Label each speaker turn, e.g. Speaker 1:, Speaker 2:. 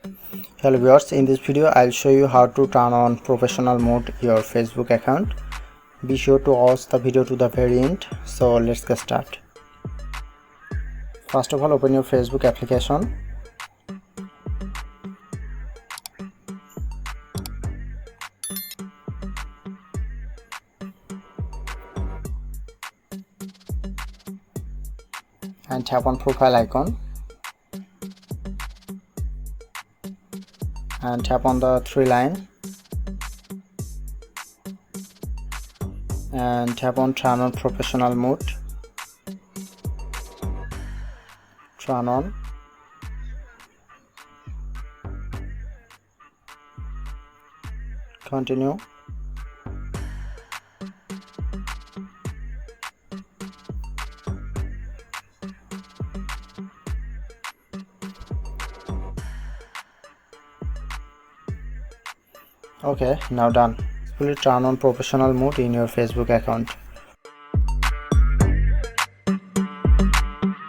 Speaker 1: Hello viewers, in this video I'll show you how to turn on professional mode your Facebook account. Be sure to watch the video to the very end. So let's get started. First of all, open your Facebook application. And tap on profile icon. And tap on the three line. And tap on turn on professional mode. Turn on. Continue. Okay, now done. Fully turn on professional mode in your Facebook account.